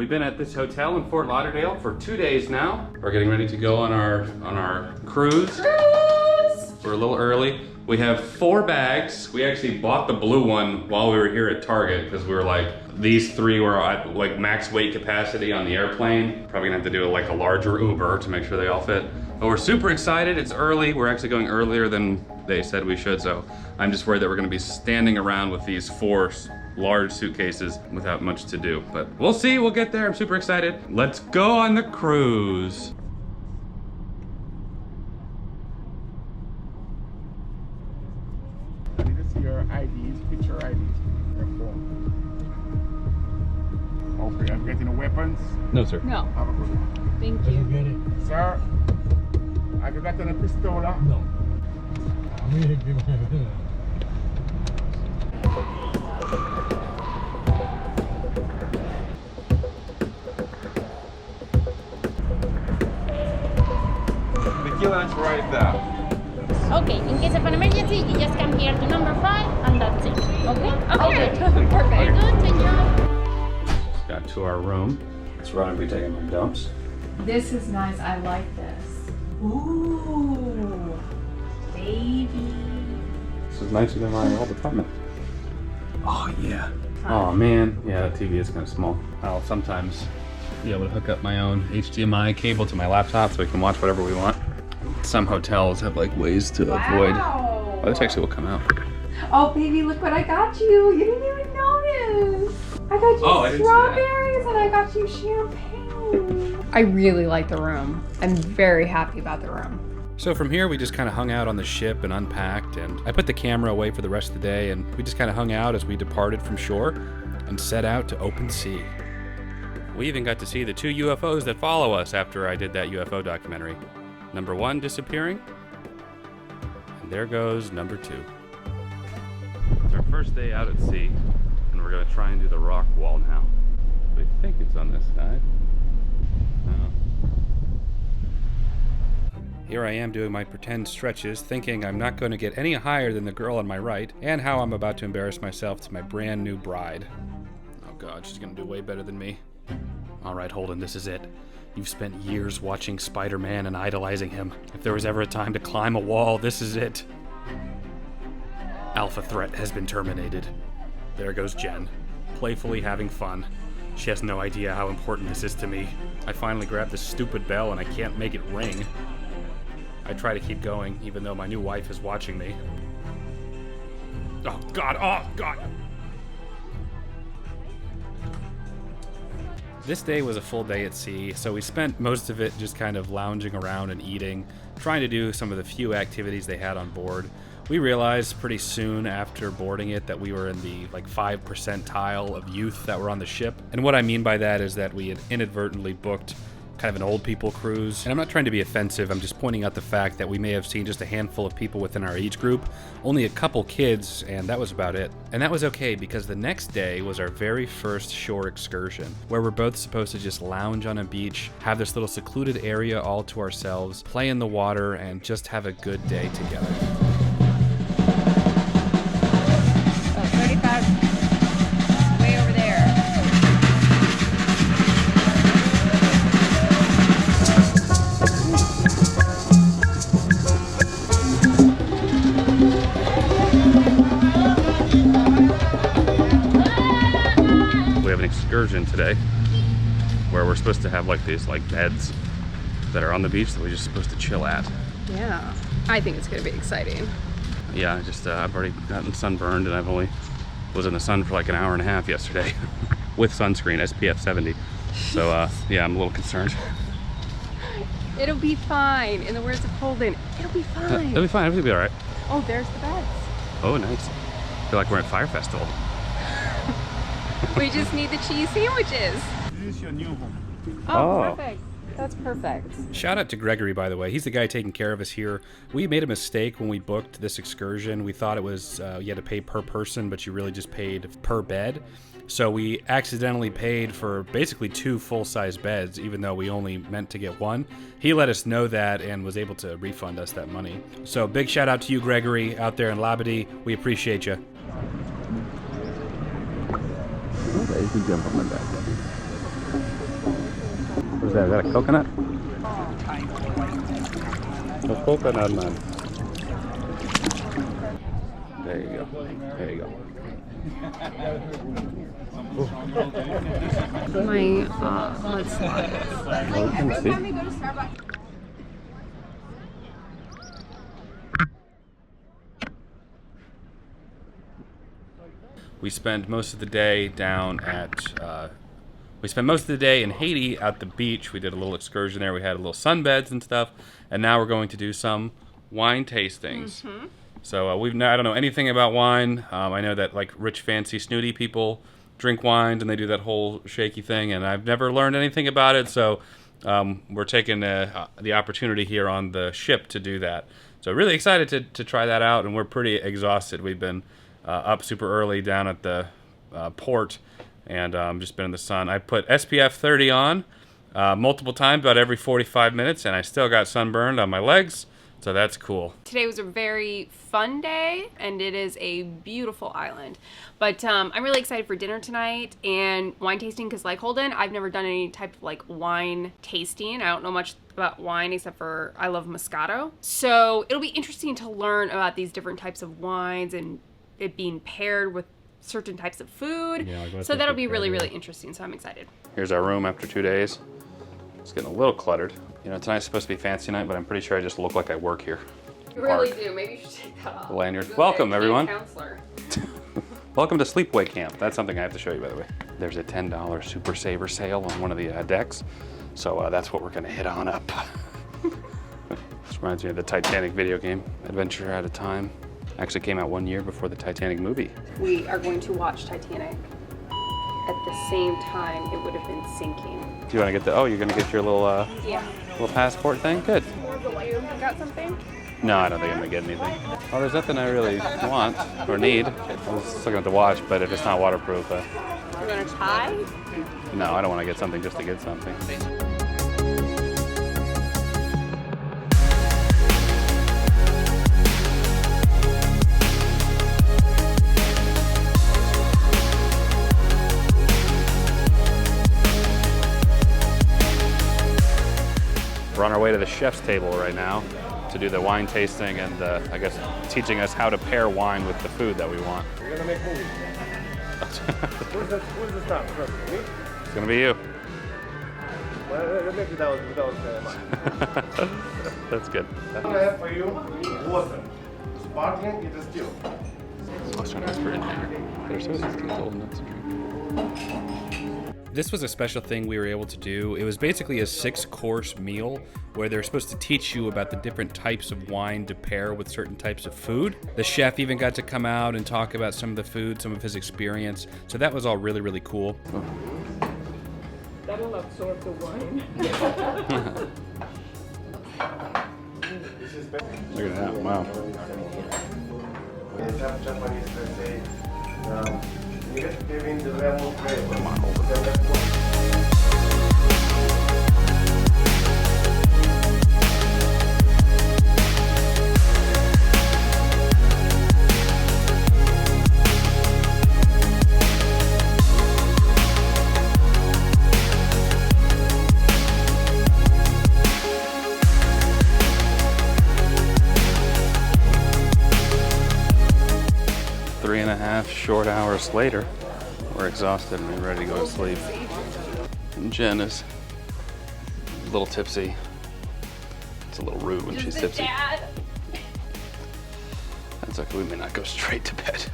We've been at this hotel in Fort Lauderdale for 2 days now. We're getting ready to go on our cruise. We're a little early. We have 4 bags. We actually bought the blue one while we were here at Target because we were like, these 3 were at like max weight capacity on the airplane. Probably gonna have to do like a larger Uber to make sure they all fit. But we're super excited. It's early. We're actually going earlier than they said we should. So I'm just worried that we're gonna be standing around with these 4 large suitcases without much to do. But we'll see, we'll get there. I'm super excited. Let's go on the cruise. I need to see your IDs, picture IDs, your phone. Okay, I'm getting the weapons. No, sir. No. Have a good one. Thank you. Get it? Sir, have you got any pistola? No. I'm gonna give my The killer's right there. Okay, in case of an emergency, you just come here to number 5 and that's it. Okay? Okay. Perfect. Very good, senor. Just got to our room. That's where I'm gonna be taking my dumps. This is nice. I like this. Ooh, baby. This is nicer than my old apartment. Oh yeah. Oh man, yeah, that TV is kind of small. I'll sometimes be able to hook up my own HDMI cable to my laptop so we can watch whatever we want. Some hotels have like ways to avoid. Oh, this actually will come out. Oh, baby, look what I got you. You didn't even notice. I got you I didn't see that. strawberries and I got you champagne. I really like the room. I'm very happy about the room. So from here, we just kind of hung out on the ship and unpacked, and I put the camera away for the rest of the day, and we just kind of hung out as we departed from shore and set out to open sea. We even got to see the 2 UFOs that follow us after I did that UFO documentary. Number 1 disappearing, and there goes number 2. It's our first day out at sea, and we're gonna try and do the rock wall now. We think it's on this side. Oh. Here I am doing my pretend stretches, thinking I'm not going to get any higher than the girl on my right, and how I'm about to embarrass myself to my brand new bride. Oh god, she's gonna do way better than me. Alright, Holden, this is it. You've spent years watching Spider-Man and idolizing him. If there was ever a time to climb a wall, this is it. Alpha threat has been terminated. There goes Jen, playfully having fun. She has no idea how important this is to me. I finally grabbed this stupid bell and I can't make it ring. I try to keep going, even though my new wife is watching me. Oh god, oh god! This day was a full day at sea, so we spent most of it just kind of lounging around and eating, trying to do some of the few activities they had on board. We realized pretty soon after boarding it that we were in the like 5 percentile of youth that were on the ship. And what I mean by that is that we had inadvertently booked kind of an old people cruise. And I'm not trying to be offensive, I'm just pointing out the fact that we may have seen just a handful of people within our age group, only a couple kids, and that was about it. And that was okay, because the next day was our very first shore excursion, where we're both supposed to just lounge on a beach, have this little secluded area all to ourselves, play in the water, and just have a good day together. Oh, 35. Way over there. We have an excursion today where we're supposed to have like these like beds that are on the beach that we're just supposed to chill at. Yeah, I think it's gonna be exciting. Yeah, just I've already gotten sunburned and I've only was in the sun for like an hour and a half yesterday with sunscreen, SPF 70. So yeah, I'm a little concerned. It'll be fine. In the words of Holden, it'll be fine. It'll be fine, everything will be all right. Oh, there's the beds. Oh, nice. I feel like we're at Fire Festival. We just need the cheese sandwiches. This is your new home. Oh, perfect. That's perfect. Shout out to Gregory, by the way. He's the guy taking care of us here. We made a mistake when we booked this excursion. We thought it was you had to pay per person, but you really just paid per bed. So we accidentally paid for basically 2 full-size beds, even though we only meant to get 1. He let us know that and was able to refund us that money. So big shout out to you, Gregory, out there in Labadee. We appreciate you. Ladies and gentlemen, Is that a coconut? A coconut, man. There you go. There you go. Let's see. Well, we can see. We spent most of the day down at, we spent most of the day in Haiti at the beach. We did a little excursion there. We had a little sunbeds and stuff. And now we're going to do some wine tastings. Mm-hmm. So I don't know anything about wine. I know that like rich, fancy, snooty people drink wines and they do that whole shaky thing. And I've never learned anything about it. So we're taking the opportunity here on the ship to do that. So really excited to try that out. And we're pretty exhausted. We've been up super early down at the port and just been in the sun. I put SPF 30 on multiple times, about every 45 minutes, and I still got sunburned on my legs, so that's cool. Today was a very fun day, and it is a beautiful island. But I'm really excited for dinner tonight and wine tasting because, like Holden, I've never done any type of like wine tasting. I don't know much about wine except for I love Moscato. So it'll be interesting to learn about these different types of wines and it being paired with certain types of food. Yeah, so that'll be really, really interesting. So I'm excited. Here's our room after 2 days. It's getting a little cluttered. You know, tonight's supposed to be fancy night, but I'm pretty sure I just look like I work here. You really do. Maybe you should take that off. The lanyard. Welcome, everyone. Welcome to Sleepaway Camp. That's something I have to show you, by the way. There's a $10 Super Saver sale on one of the decks. So that's what we're going to hit on up. This reminds me of the Titanic video game, Adventure at a Time. Actually came out 1 year before the Titanic movie. We are going to watch Titanic at the same time it would have been sinking. Do you want to get you're going to get your little little passport thing? Good. You got something? No, I don't think I'm going to get anything. Well, there's nothing I really want or need. I was looking at the watch, but if it's not waterproof. You're going to tie? No, I don't want to get something just to get something. We're on our way to the chef's table right now to do the wine tasting and I guess teaching us how to pair wine with the food that we want. We're gonna make movies. Who's the star? Me? It's gonna be you. Well, let's make it without That's good. What I have for you, water. Sparkling, it is still. I was trying to whisper in here. There's so these old nuts to drink. This was a special thing we were able to do. It was basically a 6-course meal where they're supposed to teach you about the different types of wine to pair with certain types of food. The chef even got to come out and talk about some of the food, some of his experience. So that was all really, really cool. That'll absorb the wine. Look at that, wow. Come on, Holden. 3.5 short hours later, we're exhausted and we're ready to go to sleep. And Jen is a little tipsy. It's a little rude when she's tipsy. Dad. That's okay, we may not go straight to bed.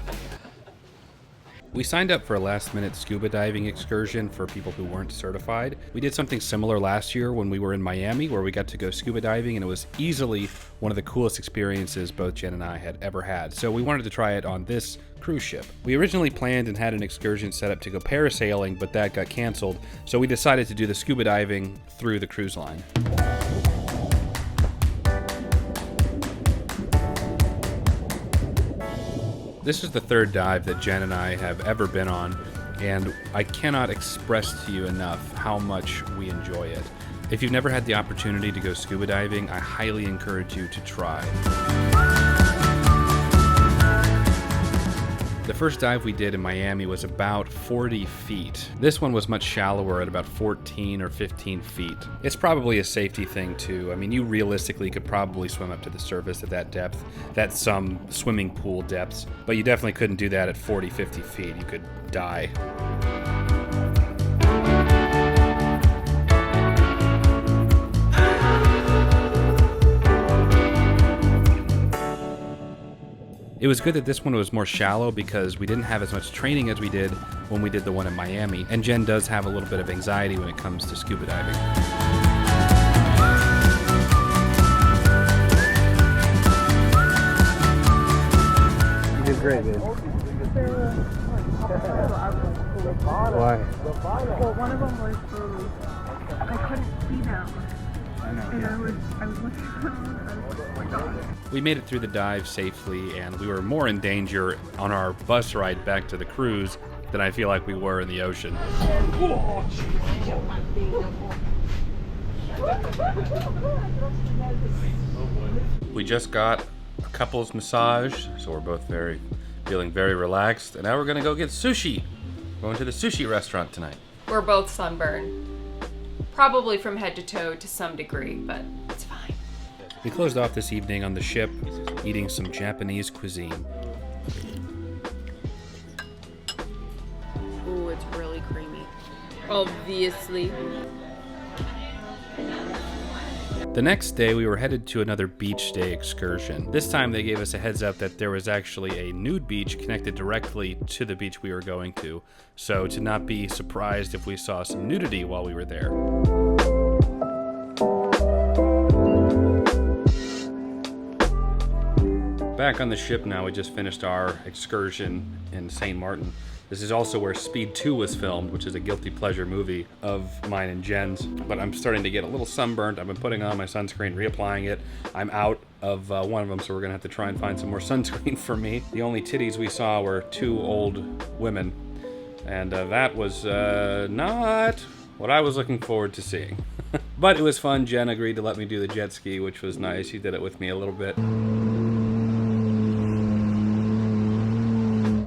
We signed up for a last-minute scuba diving excursion for people who weren't certified. We did something similar last year when we were in Miami, where we got to go scuba diving, and it was easily one of the coolest experiences both Jen and I had ever had. So we wanted to try it on this cruise ship. We originally planned and had an excursion set up to go parasailing, but that got canceled, so we decided to do the scuba diving through the cruise line. This is the third dive that Jen and I have ever been on, and I cannot express to you enough how much we enjoy it. If you've never had the opportunity to go scuba diving, I highly encourage you to try. The first dive we did in Miami was about 40 feet. This one was much shallower at about 14 or 15 feet. It's probably a safety thing too. I mean, you realistically could probably swim up to the surface at that depth. That's some swimming pool depths, but you definitely couldn't do that at 40, 50 feet. You could die. It was good that this one was more shallow because we didn't have as much training as we did when we did the one in Miami, and Jen does have a little bit of anxiety when it comes to scuba diving. You did great, babe. Why? Well, one of them was I couldn't see them. I know. And I was looking around and I was like, oh my god. We made it through the dive safely, and we were more in danger on our bus ride back to the cruise than I feel like we were in the ocean. We just got a couple's massage, so we're both feeling very relaxed, and now we're gonna go get sushi. We're going to the sushi restaurant tonight. We're both sunburned. Probably from head to toe to some degree, but it's fine. We closed off this evening on the ship, eating some Japanese cuisine. Ooh, it's really creamy. Obviously. The next day, we were headed to another beach day excursion. This time, they gave us a heads up that there was actually a nude beach connected directly to the beach we were going to, so to not be surprised if we saw some nudity while we were there. Back on the ship now, we just finished our excursion in St. Martin. This is also where Speed 2 was filmed, which is a guilty pleasure movie of mine and Jen's. But I'm starting to get a little sunburned. I've been putting on my sunscreen, reapplying it. I'm out of one of them, so we're gonna have to try and find some more sunscreen for me. The only titties we saw were two old women, and that was not what I was looking forward to seeing. But it was fun. Jen agreed to let me do the jet ski, which was nice. She did it with me a little bit.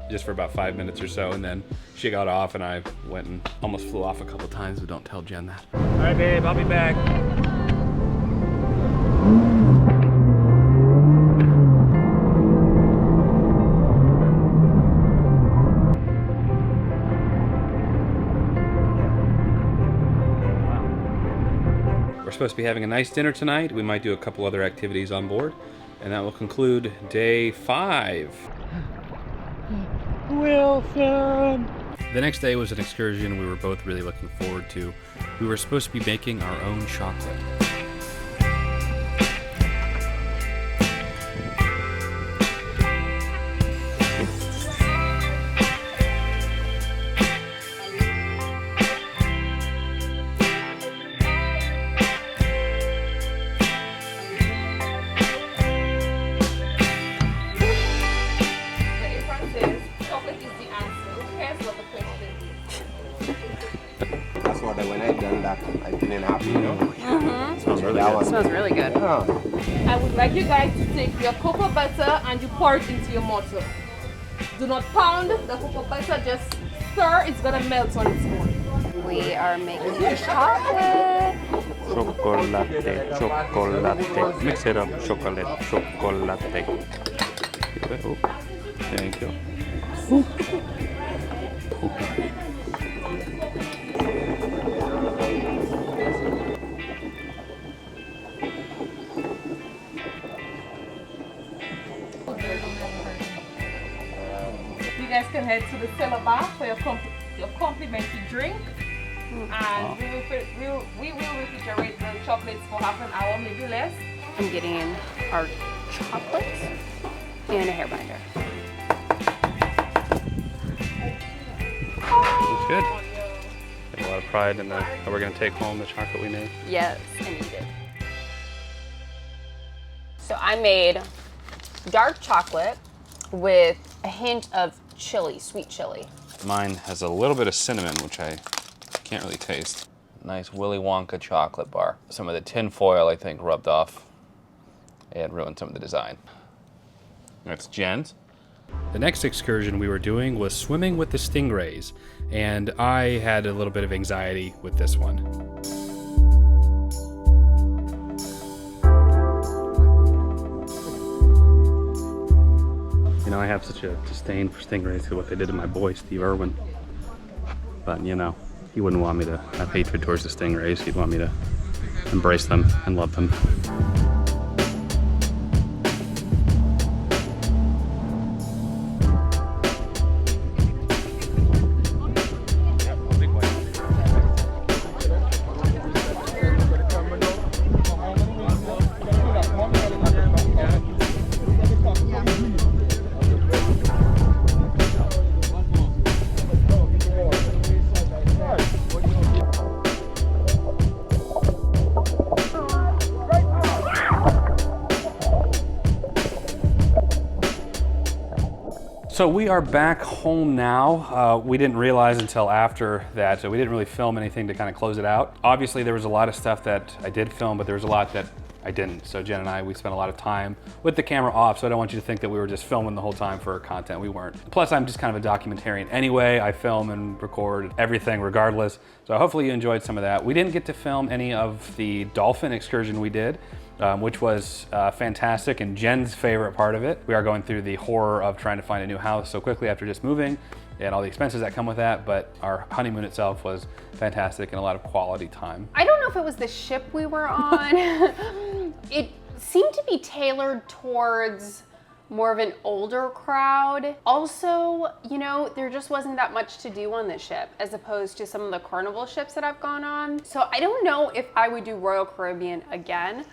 Just for about 5 minutes or so, and then she got off and I went and almost flew off a couple times, but don't tell Jen that. All right, babe, I'll be back. We're supposed to be having a nice dinner tonight. We might do a couple other activities on board, and that will conclude day 5. Wilson! The next day was an excursion we were both really looking forward to. We were supposed to be making our own chocolate. When I done that, I've been happy, you know? Smells really That good. one. Smells really good. Yeah. I would like you guys to take your cocoa butter and you pour it into your mortar. Do not pound the cocoa butter, just stir, it's gonna melt on its own. We are making chocolate. Chocolate. Mix it up. Chocolate. Oh, thank you. You guys can head to the cellar bar for your complimentary drink. And we will refrigerate the chocolates for half an hour, maybe less. I'm getting our chocolate and a hair binder. It's good. Got a lot of pride in that we're going to take home the chocolate we made. Yes, and eat it. So I made dark chocolate with a hint of chili, sweet chili. Mine has a little bit of cinnamon, which I can't really taste. Nice Willy Wonka chocolate bar. Some of the tin foil, I think, rubbed off and ruined some of the design. That's Jen's. The next excursion we were doing was swimming with the Stingrays, and I had a little bit of anxiety with this one. You know, I have such a disdain for stingrays because what they did to my boy, Steve Irwin. But, you know, he wouldn't want me to have hatred towards the stingrays. He'd want me to embrace them and love them. So we are back home now. We didn't realize until after that we didn't really film anything to kind of close it out. Obviously there was a lot of stuff that I did film, but there was a lot that I didn't. So Jen and I, we spent a lot of time with the camera off, so I don't want you to think that we were just filming the whole time for content. We weren't. Plus I'm just kind of a documentarian anyway. I film and record everything regardless. So hopefully you enjoyed some of that. We didn't get to film any of the Dolphin Excursion we did. Which was fantastic and Jen's favorite part of it. We are going through the horror of trying to find a new house so quickly after just moving and all the expenses that come with that, but our honeymoon itself was fantastic and a lot of quality time. I don't know if it was the ship we were on. It seemed to be tailored towards more of an older crowd. Also, you know, there just wasn't that much to do on the ship as opposed to some of the Carnival ships that I've gone on. So I don't know if I would do Royal Caribbean again,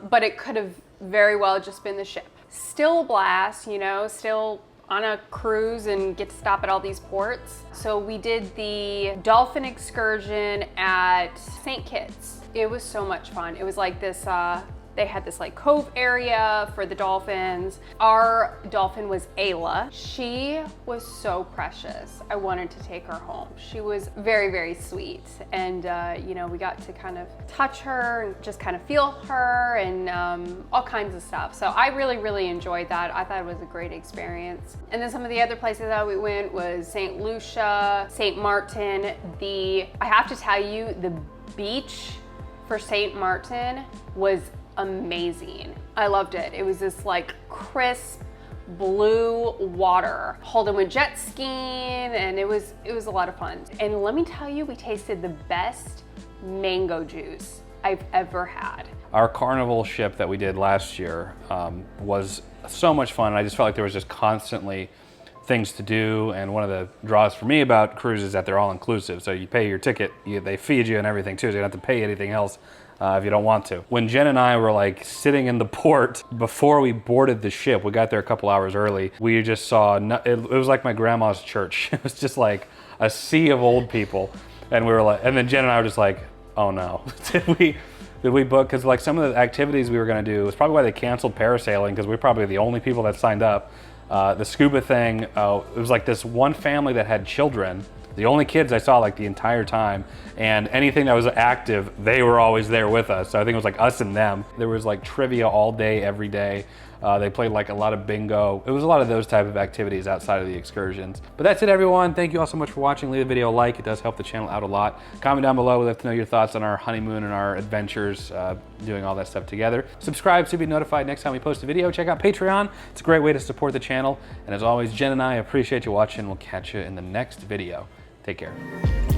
but it could have very well just been the ship. Still a blast, you know, still on a cruise and get to stop at all these ports. So we did the Dolphin Excursion at St. Kitts. It was so much fun. It was like this, they had this like cove area for the dolphins. Our dolphin was Ayla. She was so precious. I wanted to take her home. She was very, very sweet. And you know, we got to kind of touch her and just kind of feel her and all kinds of stuff. So I really, really enjoyed that. I thought it was a great experience. And then some of the other places that we went was St. Lucia, St. Martin. I have to tell you, the beach for St. Martin was amazing. I loved it. It was this like crisp blue water. Holden went jet skiing and it was a lot of fun. And let me tell you, we tasted the best mango juice I've ever had. Our Carnival ship that we did last year was so much fun, and I just felt like there was just constantly things to do. And one of the draws for me about cruises is that they're all inclusive. So you pay your ticket, they feed you and everything too, so you don't have to pay anything else if you don't want to. When Jen and I were like sitting in the port before we boarded the ship, we got there a couple hours early, we just saw, it was like my grandma's church. It was just like a sea of old people. And we were like, and then Jen and I were just like, oh no, did we book? Because like some of the activities we were gonna do, was probably why they canceled parasailing, because we're probably the only people that signed up. The scuba thing, it was like this one family that had children, the only kids I saw like the entire time, and anything that was active, they were always there with us. So I think it was like us and them. There was like trivia all day, every day. They played like a lot of bingo. It was a lot of those type of activities outside of the excursions. But that's it, everyone. Thank you all so much for watching. Leave the video a like. It does help the channel out a lot. Comment down below. We'd love to know your thoughts on our honeymoon and our adventures, doing all that stuff together. Subscribe so you be notified next time we post a video. Check out Patreon. It's a great way to support the channel. And as always, Jen and I appreciate you watching. We'll catch you in the next video. Take care.